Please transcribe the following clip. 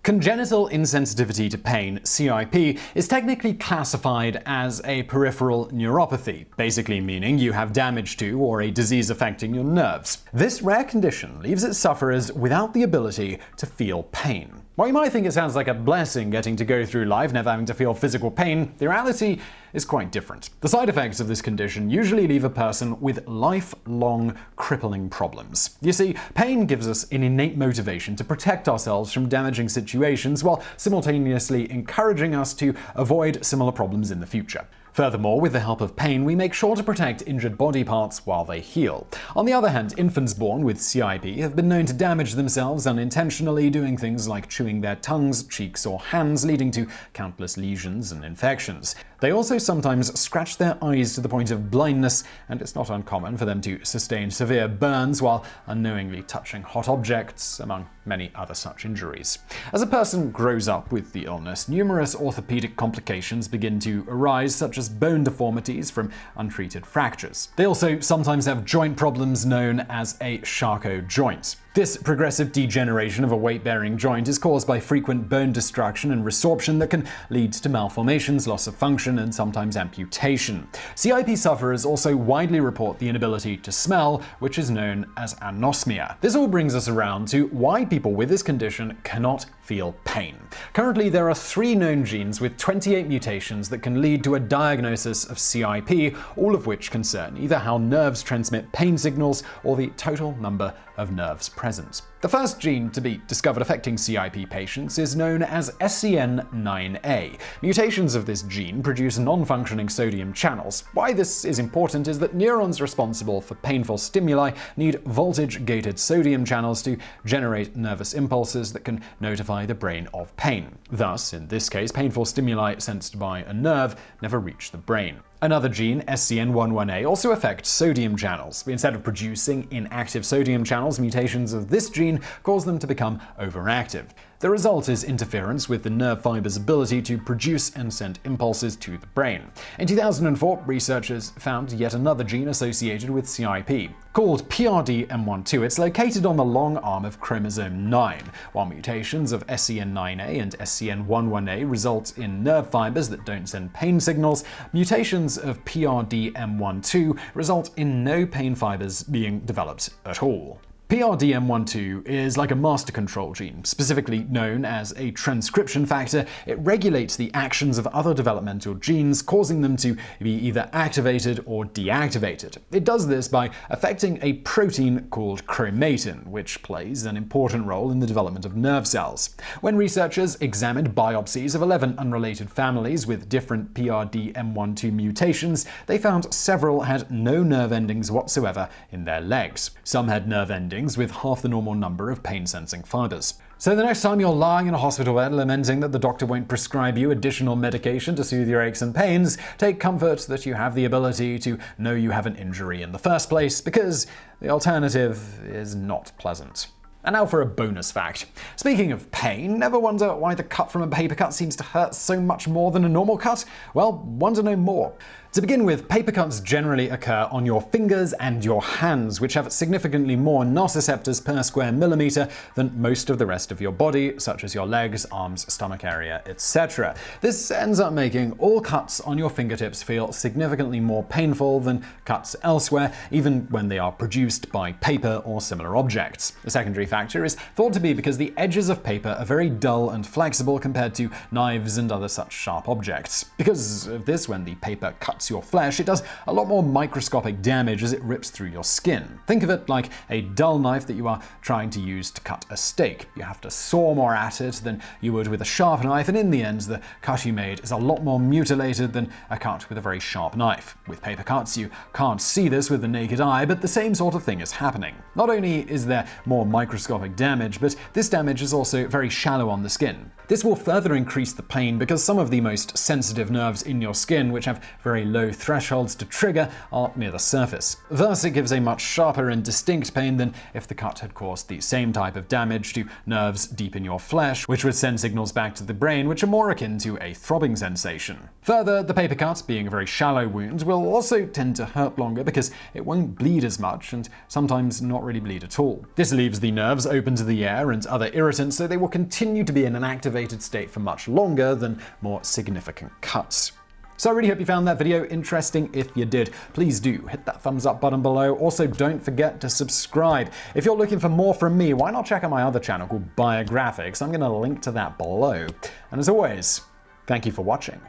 Congenital insensitivity to pain, CIP, is technically classified as a peripheral neuropathy, basically meaning you have damage to or a disease affecting your nerves. This rare condition leaves its sufferers without the ability to feel pain. While you might think it sounds like a blessing getting to go through life never having to feel physical pain, the reality is quite different. The side effects of this condition usually leave a person with lifelong crippling problems. You see, pain gives us an innate motivation to protect ourselves from damaging situations while simultaneously encouraging us to avoid similar problems in the future. Furthermore, with the help of pain, we make sure to protect injured body parts while they heal. On the other hand, infants born with CIP have been known to damage themselves unintentionally, doing things like chewing their tongues, cheeks, or hands, leading to countless lesions and infections. They also sometimes scratch their eyes to the point of blindness, and it's not uncommon for them to sustain severe burns while unknowingly touching hot objects, among many other such injuries. As a person grows up with the illness, numerous orthopedic complications begin to arise, such as bone deformities from untreated fractures. They also sometimes have joint problems known as a Charcot joint. This progressive degeneration of a weight-bearing joint is caused by frequent bone destruction and resorption that can lead to malformations, loss of function, and sometimes amputation. CIP sufferers also widely report the inability to smell, which is known as anosmia. This all brings us around to why people with this condition cannot feel pain. Currently, there are 3 known genes with 28 mutations that can lead to a diagnosis of CIP, all of which concern either how nerves transmit pain signals or the total number of nerves present. The first gene to be discovered affecting CIP patients is known as SCN9A. Mutations of this gene produce non-functioning sodium channels. Why this is important is that neurons responsible for painful stimuli need voltage-gated sodium channels to generate nervous impulses that can notify the brain of pain. Thus, in this case, painful stimuli sensed by a nerve never reach the brain. Another gene, SCN11A, also affects sodium channels. Instead of producing inactive sodium channels, mutations of this gene cause them to become overactive. The result is interference with the nerve fiber's ability to produce and send impulses to the brain. In 2004, researchers found yet another gene associated with CIP. Called PRDM12, it's located on the long arm of chromosome 9. While mutations of SCN9A and SCN11A result in nerve fibers that don't send pain signals, mutations of PRDM12 result in no pain fibers being developed at all. PRDM12 is like a master control gene, specifically known as a transcription factor. It regulates the actions of other developmental genes, causing them to be either activated or deactivated. It does this by affecting a protein called chromatin, which plays an important role in the development of nerve cells. When researchers examined biopsies of 11 unrelated families with different PRDM12 mutations, they found several had no nerve endings whatsoever in their legs. Some had nerve endings with half the normal number of pain-sensing fibers. So the next time you're lying in a hospital bed lamenting that the doctor won't prescribe you additional medication to soothe your aches and pains, take comfort that you have the ability to know you have an injury in the first place, because the alternative is not pleasant. And now for a bonus fact. Speaking of pain, never wonder why the cut from a paper cut seems to hurt so much more than a normal cut? Well, want to know more? To begin with, paper cuts generally occur on your fingers and your hands, which have significantly more nociceptors per square millimeter than most of the rest of your body, such as your legs, arms, stomach area, etc. This ends up making all cuts on your fingertips feel significantly more painful than cuts elsewhere, even when they are produced by paper or similar objects. The secondary factor is thought to be because the edges of paper are very dull and flexible compared to knives and other such sharp objects. Because of this, when the paper cuts your flesh, it does a lot more microscopic damage as it rips through your skin. Think of it like a dull knife that you are trying to use to cut a steak. You have to saw more at it than you would with a sharp knife, and in the end, the cut you made is a lot more mutilated than a cut with a very sharp knife. With paper cuts, you can't see this with the naked eye, but the same sort of thing is happening. Not only is there more microscopic damage, but this damage is also very shallow on the skin. This will further increase the pain because some of the most sensitive nerves in your skin, which have very low thresholds to trigger are near the surface. Thus, it gives a much sharper and distinct pain than if the cut had caused the same type of damage to nerves deep in your flesh, which would send signals back to the brain which are more akin to a throbbing sensation. Further, the paper cut, being a very shallow wound, will also tend to hurt longer because it won't bleed as much and sometimes not really bleed at all. This leaves the nerves open to the air and other irritants, so they will continue to be in an activated state for much longer than more significant cuts. So I really hope you found that video interesting. If you did, please do hit that thumbs up button below. Also, don't forget to subscribe. If you're looking for more from me, why not check out my other channel called Biographics? I'm going to link to that below. And as always, thank you for watching.